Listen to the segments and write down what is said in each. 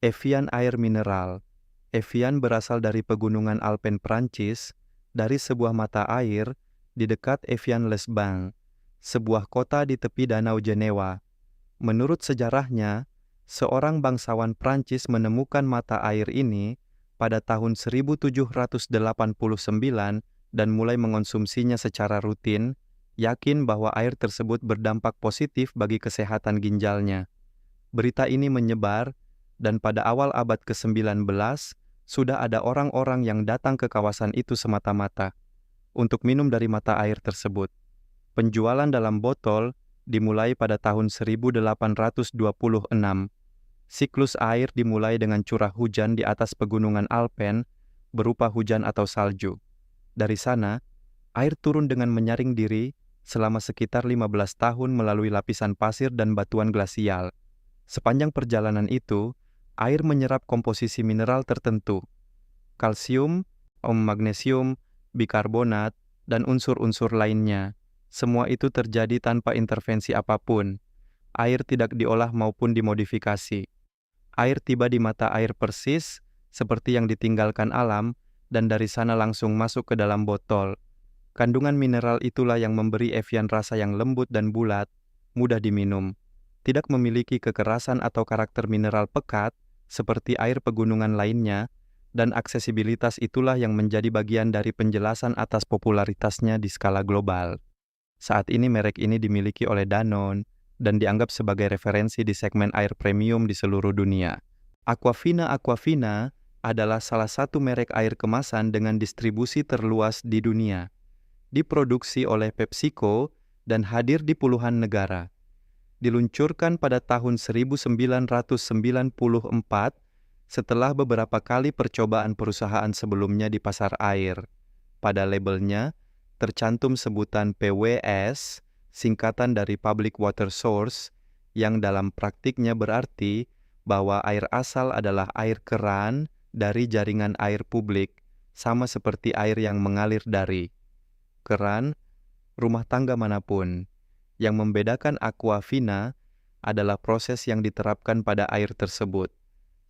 Evian air mineral. Evian berasal dari pegunungan Alpen Prancis, dari sebuah mata air di dekat Evian-les-Bains, sebuah kota di tepi Danau Jenewa. Menurut sejarahnya, seorang bangsawan Prancis menemukan mata air ini pada tahun 1789 dan mulai mengonsumsinya secara rutin, yakin bahwa air tersebut berdampak positif bagi kesehatan ginjalnya. Berita ini menyebar, dan pada awal abad ke-19, sudah ada orang-orang yang datang ke kawasan itu semata-mata untuk minum dari mata air tersebut. Penjualan dalam botol dimulai pada tahun 1826. Siklus air dimulai dengan curah hujan di atas pegunungan Alpen berupa hujan atau salju. Dari sana, air turun dengan menyaring diri selama sekitar 15 tahun melalui lapisan pasir dan batuan glasial. Sepanjang perjalanan itu, air menyerap komposisi mineral tertentu, kalsium, magnesium, bikarbonat, dan unsur-unsur lainnya. Semua itu terjadi tanpa intervensi apapun. Air tidak diolah maupun dimodifikasi. Air tiba di mata air persis, seperti yang ditinggalkan alam, dan dari sana langsung masuk ke dalam botol. Kandungan mineral itulah yang memberi Evian rasa yang lembut dan bulat, mudah diminum. Tidak memiliki kekerasan atau karakter mineral pekat, seperti air pegunungan lainnya, dan aksesibilitas itulah yang menjadi bagian dari penjelasan atas popularitasnya di skala global. Saat ini merek ini dimiliki oleh Danone, dan dianggap sebagai referensi di segmen air premium di seluruh dunia. Aquafina adalah salah satu merek air kemasan dengan distribusi terluas di dunia. Diproduksi oleh PepsiCo dan hadir di puluhan negara. Diluncurkan pada tahun 1994 setelah beberapa kali percobaan perusahaan sebelumnya di pasar air. Pada labelnya tercantum sebutan PWS, singkatan dari Public Water Source, yang dalam praktiknya berarti bahwa air asal adalah air keran dari jaringan air publik, sama seperti air yang mengalir dari keran rumah tangga manapun. Yang membedakan Aquafina adalah proses yang diterapkan pada air tersebut.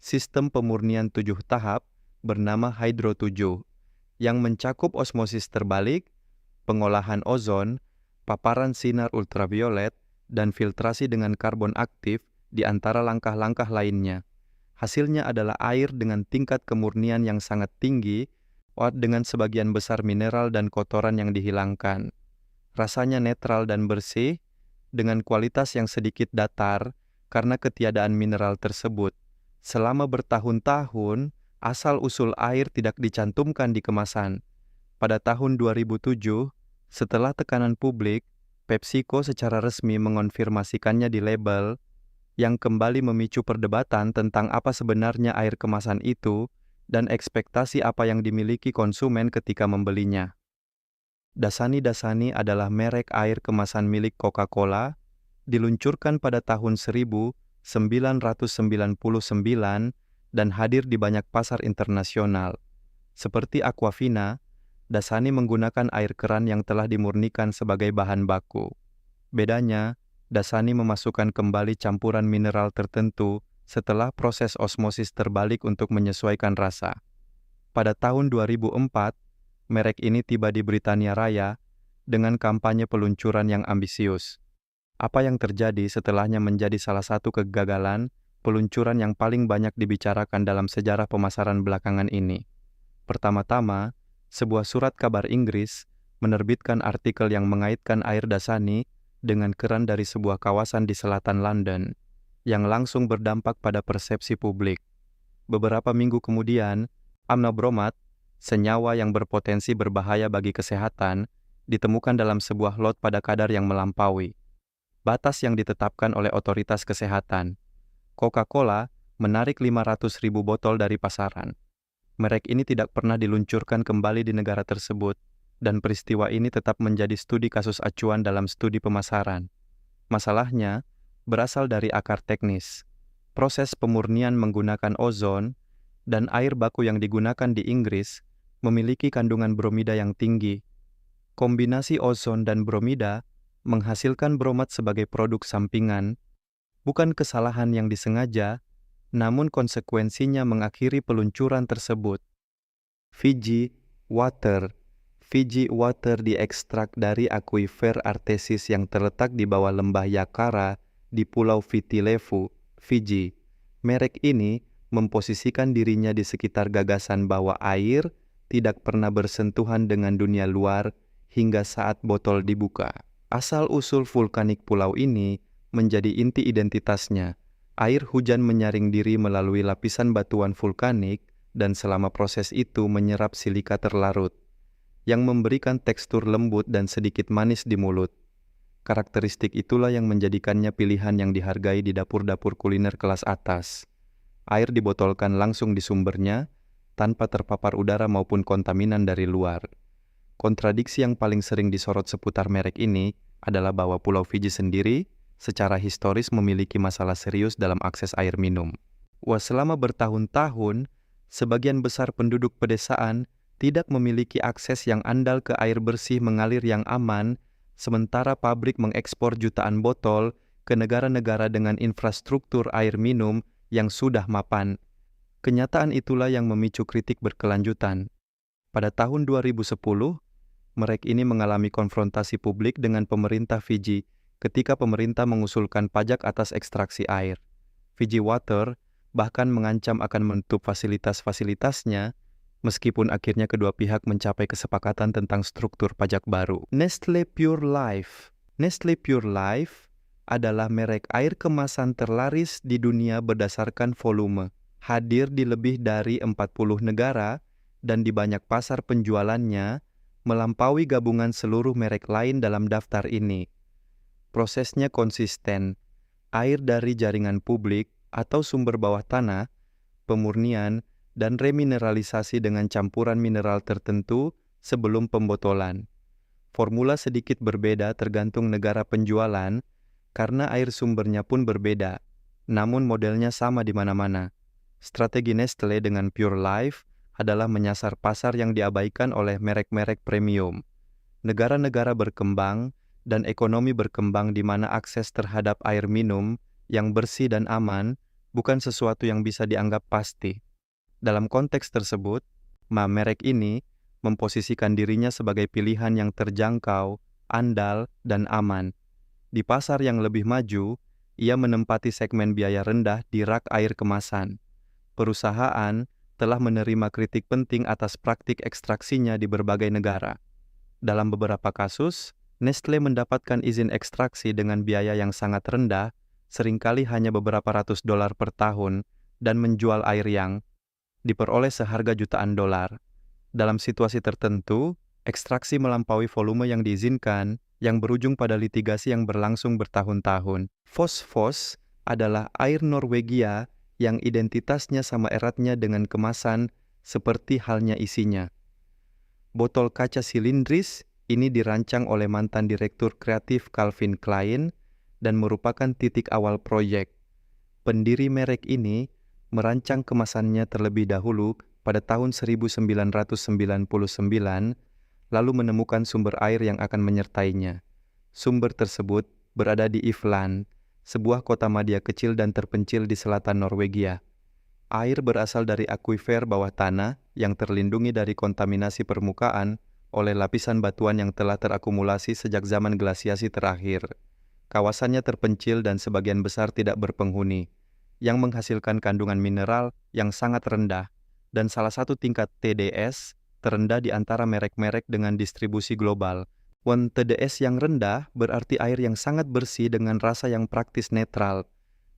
Sistem pemurnian 7 tahap bernama Hydro 7, yang mencakup osmosis terbalik, pengolahan ozon, paparan sinar ultraviolet, dan filtrasi dengan karbon aktif di antara langkah-langkah lainnya. Hasilnya adalah air dengan tingkat kemurnian yang sangat tinggi, dengan sebagian besar mineral dan kotoran yang dihilangkan. Rasanya netral dan bersih, dengan kualitas yang sedikit datar karena ketiadaan mineral tersebut. Selama bertahun-tahun, asal-usul air tidak dicantumkan di kemasan. Pada tahun 2007, setelah tekanan publik, PepsiCo secara resmi mengonfirmasikannya di label, yang kembali memicu perdebatan tentang apa sebenarnya air kemasan itu dan ekspektasi apa yang dimiliki konsumen ketika membelinya. Dasani adalah merek air kemasan milik Coca-Cola, diluncurkan pada tahun 1999 dan hadir di banyak pasar internasional. Seperti Aquafina, Dasani menggunakan air keran yang telah dimurnikan sebagai bahan baku. Bedanya, Dasani memasukkan kembali campuran mineral tertentu setelah proses osmosis terbalik untuk menyesuaikan rasa. Pada tahun 2004, merek ini tiba di Britania Raya dengan kampanye peluncuran yang ambisius. Apa yang terjadi setelahnya menjadi salah satu kegagalan peluncuran yang paling banyak dibicarakan dalam sejarah pemasaran belakangan ini. Pertama-tama, sebuah surat kabar Inggris menerbitkan artikel yang mengaitkan air Dasani dengan keran dari sebuah kawasan di selatan London, yang langsung berdampak pada persepsi publik. Beberapa minggu kemudian, amnobromat, senyawa yang berpotensi berbahaya bagi kesehatan, ditemukan dalam sebuah lot pada kadar yang melampaui batas yang ditetapkan oleh otoritas kesehatan. Coca-Cola menarik 500.000 botol dari pasaran. Merek ini tidak pernah diluncurkan kembali di negara tersebut, dan peristiwa ini tetap menjadi studi kasus acuan dalam studi pemasaran. Masalahnya berasal dari akar teknis. Proses pemurnian menggunakan ozon dan air baku yang digunakan di Inggris memiliki kandungan bromida yang tinggi. Kombinasi ozon dan bromida menghasilkan bromat sebagai produk sampingan, bukan kesalahan yang disengaja, namun konsekuensinya mengakhiri peluncuran tersebut. Fiji Water. Fiji Water diekstrak dari akuifer Artesis yang terletak di bawah lembah Yakara di Pulau Viti Levu, Fiji. Merek ini memposisikan dirinya di sekitar gagasan bahwa air tidak pernah bersentuhan dengan dunia luar hingga saat botol dibuka. Asal-usul vulkanik pulau ini menjadi inti identitasnya. Air hujan menyaring diri melalui lapisan batuan vulkanik dan selama proses itu menyerap silika terlarut, yang memberikan tekstur lembut dan sedikit manis di mulut. Karakteristik itulah yang menjadikannya pilihan yang dihargai di dapur-dapur kuliner kelas atas. Air dibotolkan langsung di sumbernya, tanpa terpapar udara maupun kontaminan dari luar. Kontradiksi yang paling sering disorot seputar merek ini adalah bahwa Pulau Fiji sendiri secara historis memiliki masalah serius dalam akses air minum. Selama bertahun-tahun, sebagian besar penduduk pedesaan tidak memiliki akses yang andal ke air bersih mengalir yang aman, sementara pabrik mengekspor jutaan botol ke negara-negara dengan infrastruktur air minum yang sudah mapan. Kenyataan itulah yang memicu kritik berkelanjutan. Pada tahun 2010, merek ini mengalami konfrontasi publik dengan pemerintah Fiji ketika pemerintah mengusulkan pajak atas ekstraksi air. Fiji Water bahkan mengancam akan menutup fasilitas-fasilitasnya, meskipun akhirnya kedua pihak mencapai kesepakatan tentang struktur pajak baru. Nestle Pure Life. Nestle Pure Life adalah merek air kemasan terlaris di dunia berdasarkan volume. Hadir di lebih dari 40 negara dan di banyak pasar penjualannya, melampaui gabungan seluruh merek lain dalam daftar ini. Prosesnya konsisten. Air dari jaringan publik atau sumber bawah tanah, pemurnian, dan remineralisasi dengan campuran mineral tertentu sebelum pembotolan. Formula sedikit berbeda tergantung negara penjualan, karena air sumbernya pun berbeda, namun modelnya sama di mana-mana. Strategi Nestle dengan Pure Life adalah menyasar pasar yang diabaikan oleh merek-merek premium. Negara-negara berkembang dan ekonomi berkembang di mana akses terhadap air minum yang bersih dan aman bukan sesuatu yang bisa dianggap pasti. Dalam konteks tersebut, merek ini memposisikan dirinya sebagai pilihan yang terjangkau, andal, dan aman. Di pasar yang lebih maju, ia menempati segmen biaya rendah di rak air kemasan. Perusahaan telah menerima kritik penting atas praktik ekstraksinya di berbagai negara. Dalam beberapa kasus, Nestle mendapatkan izin ekstraksi dengan biaya yang sangat rendah, seringkali hanya beberapa ratus dolar per tahun, dan menjual air yang diperoleh seharga jutaan dolar. Dalam situasi tertentu, ekstraksi melampaui volume yang diizinkan, yang berujung pada litigasi yang berlangsung bertahun-tahun. Fos adalah air Norwegia yang identitasnya sama eratnya dengan kemasan seperti halnya isinya. Botol kaca silindris ini dirancang oleh mantan direktur kreatif Calvin Klein dan merupakan titik awal proyek. Pendiri merek ini merancang kemasannya terlebih dahulu pada tahun 1999, lalu menemukan sumber air yang akan menyertainya. Sumber tersebut berada di Ifland, sebuah kota madya kecil dan terpencil di selatan Norwegia. Air berasal dari akuifer bawah tanah yang terlindungi dari kontaminasi permukaan oleh lapisan batuan yang telah terakumulasi sejak zaman glasiasi terakhir. Kawasannya terpencil dan sebagian besar tidak berpenghuni, yang menghasilkan kandungan mineral yang sangat rendah, dan salah satu tingkat TDS terendah di antara merek-merek dengan distribusi global. TDS yang rendah berarti air yang sangat bersih dengan rasa yang praktis netral.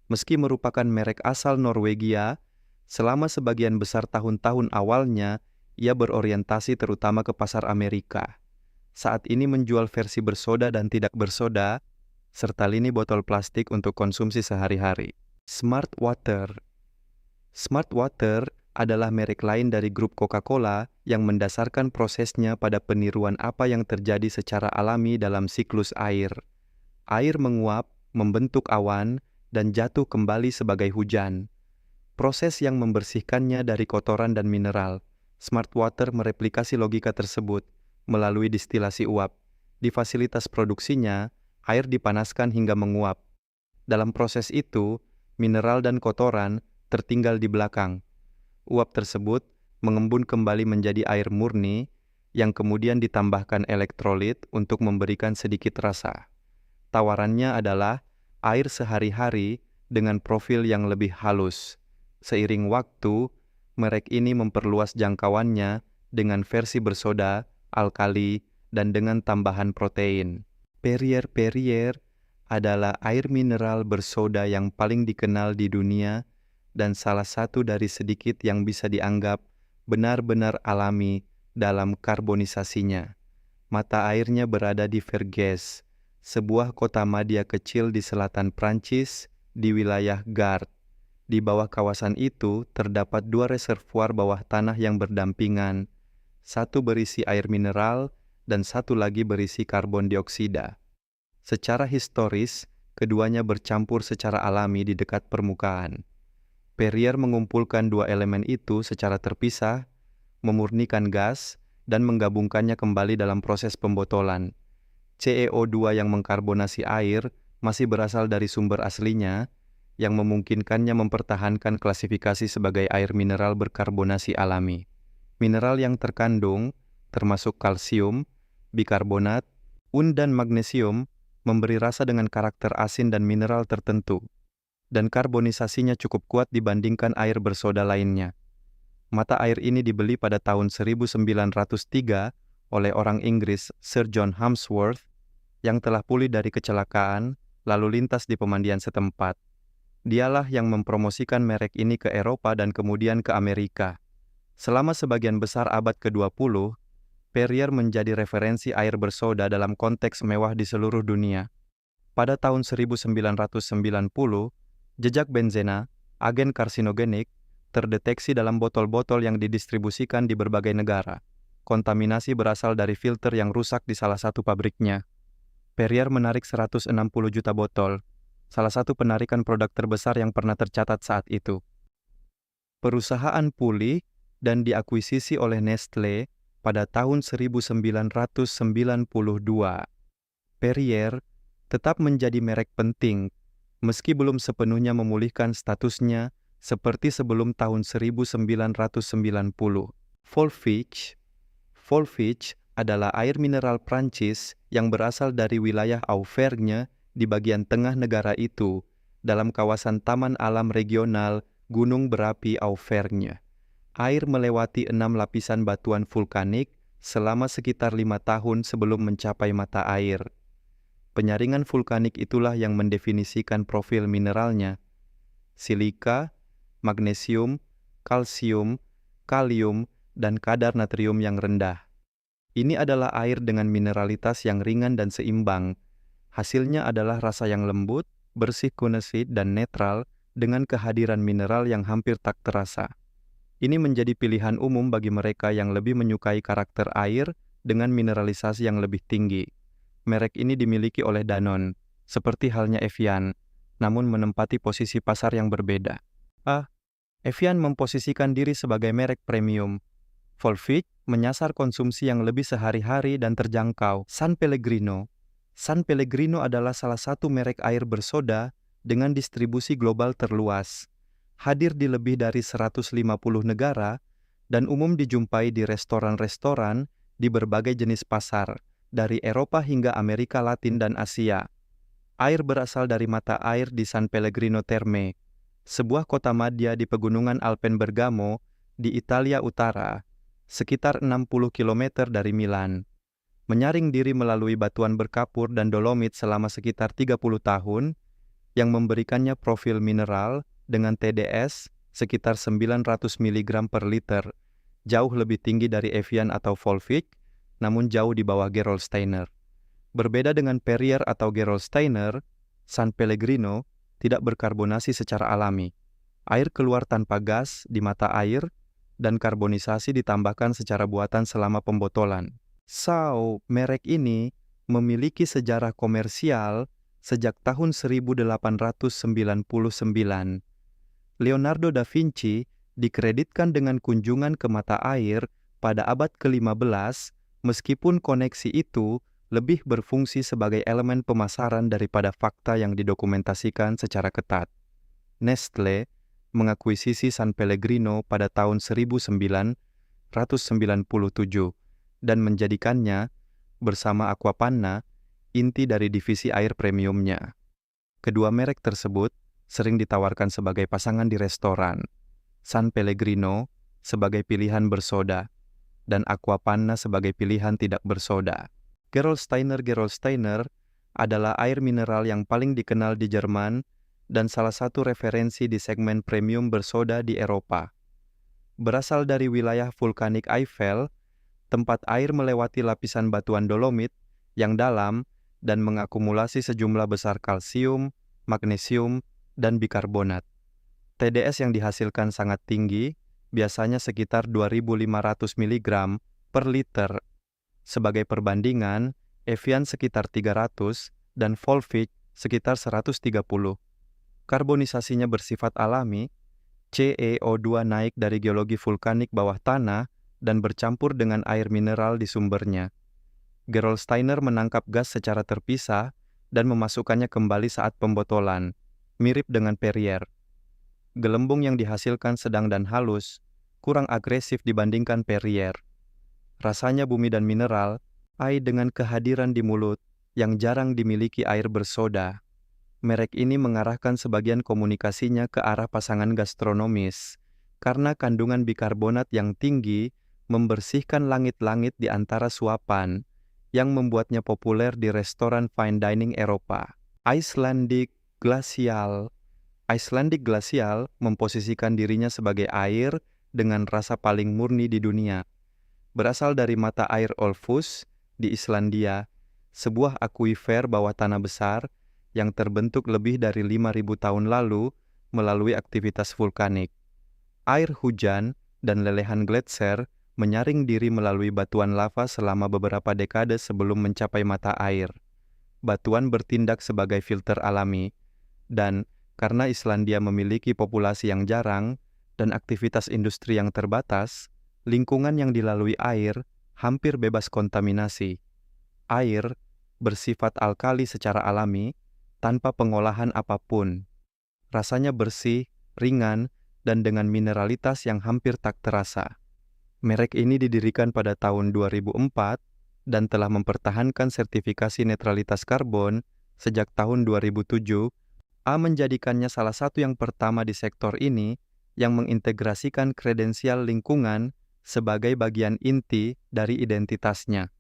Meski merupakan merek asal Norwegia, selama sebagian besar tahun-tahun awalnya, ia berorientasi terutama ke pasar Amerika. Saat ini menjual versi bersoda dan tidak bersoda, serta lini botol plastik untuk konsumsi sehari-hari. Smart Water. Smart Water adalah merek lain dari grup Coca-Cola yang mendasarkan prosesnya pada peniruan apa yang terjadi secara alami dalam siklus air. Air menguap, membentuk awan, dan jatuh kembali sebagai hujan. Proses yang membersihkannya dari kotoran dan mineral. Smart Water mereplikasi logika tersebut melalui distilasi uap. Di fasilitas produksinya, air dipanaskan hingga menguap. Dalam proses itu, mineral dan kotoran tertinggal di belakang. Uap tersebut mengembun kembali menjadi air murni yang kemudian ditambahkan elektrolit untuk memberikan sedikit rasa. Tawarannya adalah air sehari-hari dengan profil yang lebih halus. Seiring waktu, merek ini memperluas jangkauannya dengan versi bersoda, alkali, dan dengan tambahan protein. Perrier adalah air mineral bersoda yang paling dikenal di dunia dan salah satu dari sedikit yang bisa dianggap benar-benar alami dalam karbonisasinya. Mata airnya berada di Vergès, sebuah kota madya kecil di selatan Prancis di wilayah Gard. Di bawah kawasan itu terdapat 2 reservoir bawah tanah yang berdampingan, satu berisi air mineral dan satu lagi berisi karbon dioksida. Secara historis, keduanya bercampur secara alami di dekat permukaan. Perrier mengumpulkan 2 elemen itu secara terpisah, memurnikan gas, dan menggabungkannya kembali dalam proses pembotolan. CEO2 yang mengkarbonasi air masih berasal dari sumber aslinya, yang memungkinkannya mempertahankan klasifikasi sebagai air mineral berkarbonasi alami. Mineral yang terkandung, termasuk kalsium, bikarbonat, dan magnesium, memberi rasa dengan karakter asin dan mineral tertentu, dan karbonisasinya cukup kuat dibandingkan air bersoda lainnya. Mata air ini dibeli pada tahun 1903 oleh orang Inggris Sir John Harmsworth yang telah pulih dari kecelakaan lalu lintas di pemandian setempat. Dialah yang mempromosikan merek ini ke Eropa dan kemudian ke Amerika. Selama sebagian besar abad ke-20, Perrier menjadi referensi air bersoda dalam konteks mewah di seluruh dunia. Pada tahun 1990, jejak benzena, agen karsinogenik, terdeteksi dalam botol-botol yang didistribusikan di berbagai negara. Kontaminasi berasal dari filter yang rusak di salah satu pabriknya. Perrier menarik 160 juta botol, salah satu penarikan produk terbesar yang pernah tercatat saat itu. Perusahaan pulih dan diakuisisi oleh Nestlé pada tahun 1992. Perrier tetap menjadi merek penting, meski belum sepenuhnya memulihkan statusnya seperti sebelum tahun 1990. Volvic adalah air mineral Prancis yang berasal dari wilayah Auvergne di bagian tengah negara itu, dalam kawasan Taman Alam Regional Gunung Berapi Auvergne. Air melewati 6 lapisan batuan vulkanik selama sekitar 5 tahun sebelum mencapai mata air. Penyaringan vulkanik itulah yang mendefinisikan profil mineralnya. Silika, magnesium, kalsium, kalium, dan kadar natrium yang rendah. Ini adalah air dengan mineralitas yang ringan dan seimbang. Hasilnya adalah rasa yang lembut, bersih kunesit, dan netral dengan kehadiran mineral yang hampir tak terasa. Ini menjadi pilihan umum bagi mereka yang lebih menyukai karakter air dengan mineralisasi yang lebih tinggi. Merek ini dimiliki oleh Danone, seperti halnya Evian, namun menempati posisi pasar yang berbeda. Evian memposisikan diri sebagai merek premium. Volvic menyasar konsumsi yang lebih sehari-hari dan terjangkau. San Pellegrino adalah salah satu merek air bersoda dengan distribusi global terluas. Hadir di lebih dari 150 negara dan umum dijumpai di restoran-restoran di berbagai jenis pasar, dari Eropa hingga Amerika Latin dan Asia. Air berasal dari mata air di San Pellegrino Terme, sebuah kota madya di pegunungan Alpen Bergamo di Italia Utara, sekitar 60 km dari Milan. Menyaring diri melalui batuan berkapur dan dolomit selama sekitar 30 tahun, yang memberikannya profil mineral dengan TDS sekitar 900 mg per liter, jauh lebih tinggi dari Evian atau Volvic, namun jauh di bawah Gerolsteiner. Berbeda dengan Perrier atau Gerolsteiner, San Pellegrino tidak berkarbonasi secara alami. Air keluar tanpa gas di mata air, dan karbonisasi ditambahkan secara buatan selama pembotolan. Merek ini memiliki sejarah komersial sejak tahun 1899. Leonardo da Vinci dikreditkan dengan kunjungan ke mata air pada abad ke-15, meskipun koneksi itu lebih berfungsi sebagai elemen pemasaran daripada fakta yang didokumentasikan secara ketat. Nestlé mengakuisisi San Pellegrino pada tahun 1997 dan menjadikannya, bersama Aquapanna, inti dari divisi air premiumnya. Kedua merek tersebut sering ditawarkan sebagai pasangan di restoran. San Pellegrino sebagai pilihan bersoda, dan Aquapanna sebagai pilihan tidak bersoda. Gerolsteiner adalah air mineral yang paling dikenal di Jerman dan salah satu referensi di segmen premium bersoda di Eropa. Berasal dari wilayah vulkanik Eifel, tempat air melewati lapisan batuan dolomit yang dalam dan mengakumulasi sejumlah besar kalsium, magnesium, dan bikarbonat. TDS yang dihasilkan sangat tinggi, biasanya sekitar 2.500 mg per liter. Sebagai perbandingan, Evian sekitar 300 dan Volvic sekitar 130. Karbonisasinya bersifat alami, CEO2 naik dari geologi vulkanik bawah tanah dan bercampur dengan air mineral di sumbernya. Gerolsteiner menangkap gas secara terpisah dan memasukkannya kembali saat pembotolan, mirip dengan Perrier. Gelembung yang dihasilkan sedang dan halus, kurang agresif dibandingkan Perrier. Rasanya bumi dan mineral, dengan kehadiran di mulut yang jarang dimiliki air bersoda. Merek ini mengarahkan sebagian komunikasinya ke arah pasangan gastronomis, karena kandungan bikarbonat yang tinggi membersihkan langit-langit di antara suapan, yang membuatnya populer di restoran fine dining Eropa. Icelandic Glacial memposisikan dirinya sebagai air dengan rasa paling murni di dunia. Berasal dari mata air Olfus di Islandia, sebuah akuifer bawah tanah besar yang terbentuk lebih dari 5.000 tahun lalu melalui aktivitas vulkanik. Air hujan dan lelehan gletser menyaring diri melalui batuan lava selama beberapa dekade sebelum mencapai mata air. Batuan bertindak sebagai filter alami, dan karena Islandia memiliki populasi yang jarang dan aktivitas industri yang terbatas, lingkungan yang dilalui air hampir bebas kontaminasi. Air bersifat alkali secara alami, tanpa pengolahan apapun. Rasanya bersih, ringan, dan dengan mineralitas yang hampir tak terasa. Merek ini didirikan pada tahun 2004 dan telah mempertahankan sertifikasi netralitas karbon sejak tahun 2007, menjadikannya salah satu yang pertama di sektor ini yang mengintegrasikan kredensial lingkungan sebagai bagian inti dari identitasnya.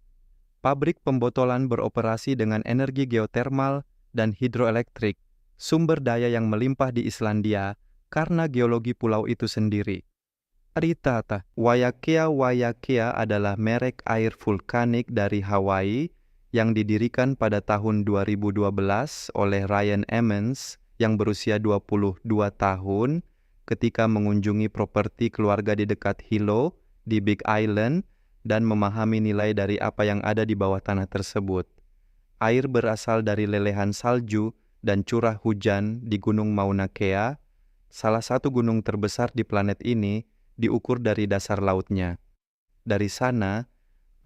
Pabrik pembotolan beroperasi dengan energi geotermal dan hidroelektrik, sumber daya yang melimpah di Islandia karena geologi pulau itu sendiri. Waiakea adalah merek air vulkanik dari Hawaii yang didirikan pada tahun 2012 oleh Ryan Emmons yang berusia 22 tahun ketika mengunjungi properti keluarga di dekat Hilo di Big Island dan memahami nilai dari apa yang ada di bawah tanah tersebut. Air berasal dari lelehan salju dan curah hujan di Gunung Mauna Kea, salah satu gunung terbesar di planet ini, diukur dari dasar lautnya. Dari sana,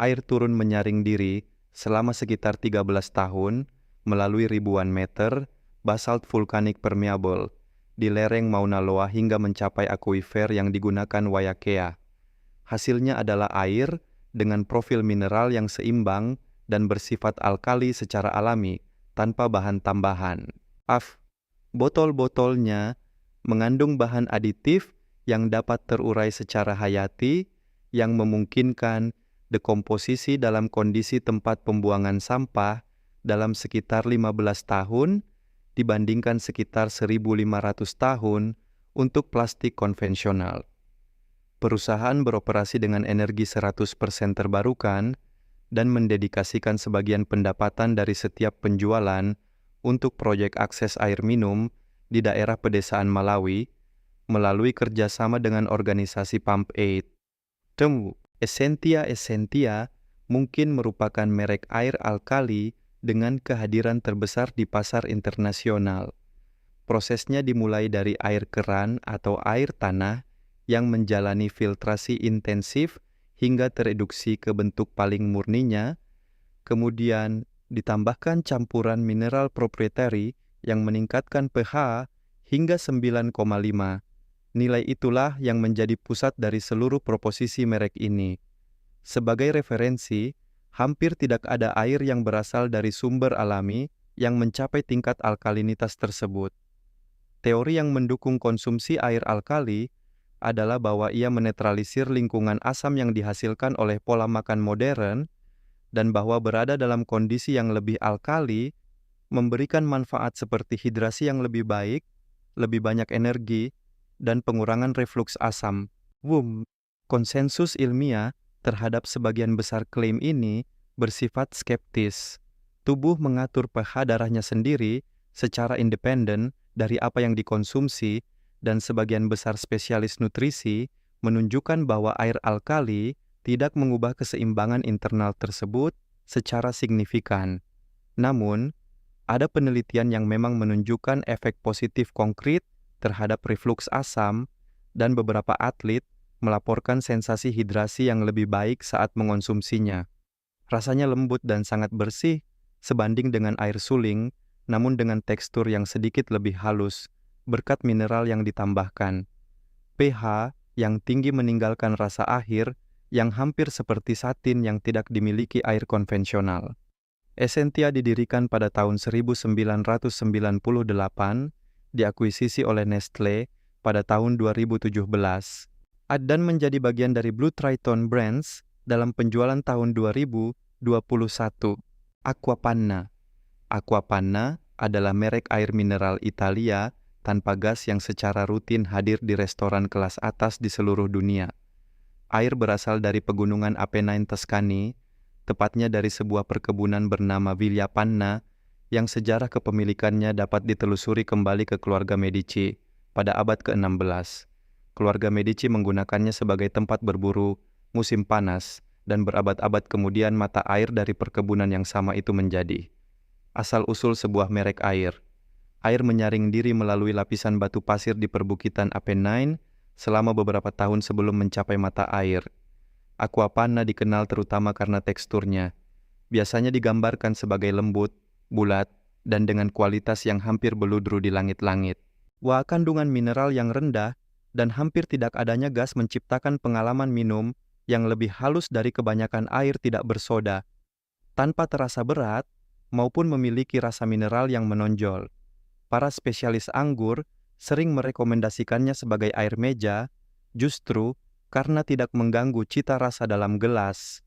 air turun menyaring diri selama sekitar 13 tahun melalui ribuan meter basalt vulkanik permeable di lereng Mauna Loa hingga mencapai akuifer yang digunakan Waiakea. Hasilnya adalah air dengan profil mineral yang seimbang dan bersifat alkali secara alami, tanpa bahan tambahan. Botol-botolnya mengandung bahan aditif yang dapat terurai secara hayati, yang memungkinkan dekomposisi dalam kondisi tempat pembuangan sampah dalam sekitar 15 tahun, dibandingkan sekitar 1.500 tahun untuk plastik konvensional. Perusahaan beroperasi dengan energi 100% terbarukan dan mendedikasikan sebagian pendapatan dari setiap penjualan untuk proyek akses air minum di daerah pedesaan Malawi melalui kerjasama dengan organisasi Pump Aid. Essentia mungkin merupakan merek air alkali dengan kehadiran terbesar di pasar internasional. Prosesnya dimulai dari air keran atau air tanah yang menjalani filtrasi intensif hingga tereduksi ke bentuk paling murninya, kemudian ditambahkan campuran mineral proprietary yang meningkatkan pH hingga 9,5, Nilai itulah yang menjadi pusat dari seluruh proposisi merek ini. Sebagai referensi, hampir tidak ada air yang berasal dari sumber alami yang mencapai tingkat alkalinitas tersebut. Teori yang mendukung konsumsi air alkali adalah bahwa ia menetralisir lingkungan asam yang dihasilkan oleh pola makan modern dan bahwa berada dalam kondisi yang lebih alkali memberikan manfaat seperti hidrasi yang lebih baik, lebih banyak energi, dan pengurangan refluks asam. Konsensus ilmiah terhadap sebagian besar klaim ini bersifat skeptis. Tubuh mengatur pH darahnya sendiri secara independen dari apa yang dikonsumsi, dan sebagian besar spesialis nutrisi menunjukkan bahwa air alkali tidak mengubah keseimbangan internal tersebut secara signifikan. Namun, ada penelitian yang memang menunjukkan efek positif konkret terhadap refluks asam, dan beberapa atlet melaporkan sensasi hidrasi yang lebih baik saat mengonsumsinya. Rasanya lembut dan sangat bersih sebanding dengan air suling, namun dengan tekstur yang sedikit lebih halus, berkat mineral yang ditambahkan. pH yang tinggi meninggalkan rasa akhir yang hampir seperti satin yang tidak dimiliki air konvensional. Essentia didirikan pada tahun 1998, diakuisisi oleh Nestle pada tahun 2017, dan menjadi bagian dari Blue Triton Brands dalam penjualan tahun 2021. Aquapanna. Aquapanna adalah merek air mineral Italia tanpa gas yang secara rutin hadir di restoran kelas atas di seluruh dunia. Air berasal dari pegunungan Apennine Tuscany, tepatnya dari sebuah perkebunan bernama Villa Panna, yang sejarah kepemilikannya dapat ditelusuri kembali ke keluarga Medici pada abad ke-16. Keluarga Medici menggunakannya sebagai tempat berburu musim panas, dan berabad-abad kemudian mata air dari perkebunan yang sama itu menjadi asal-usul sebuah merek air. Air menyaring diri melalui lapisan batu pasir di perbukitan Apennine selama beberapa tahun sebelum mencapai mata air. Aquapanna dikenal terutama karena teksturnya. Biasanya digambarkan sebagai lembut, bulat, dan dengan kualitas yang hampir beludru di langit-langit. Kandungan mineral yang rendah dan hampir tidak adanya gas menciptakan pengalaman minum yang lebih halus dari kebanyakan air tidak bersoda, tanpa terasa berat maupun memiliki rasa mineral yang menonjol. Para spesialis anggur sering merekomendasikannya sebagai air meja, justru karena tidak mengganggu cita rasa dalam gelas.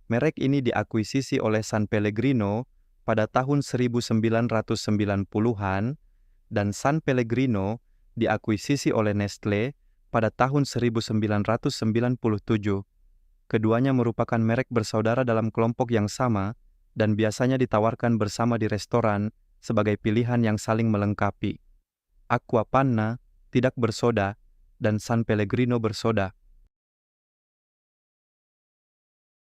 Merek ini diakuisisi oleh San Pellegrino pada tahun 1990-an, dan San Pellegrino diakuisisi oleh Nestle pada tahun 1997. Keduanya merupakan merek bersaudara dalam kelompok yang sama dan biasanya ditawarkan bersama di restoran sebagai pilihan yang saling melengkapi. Aquapanna tidak bersoda dan San Pellegrino bersoda.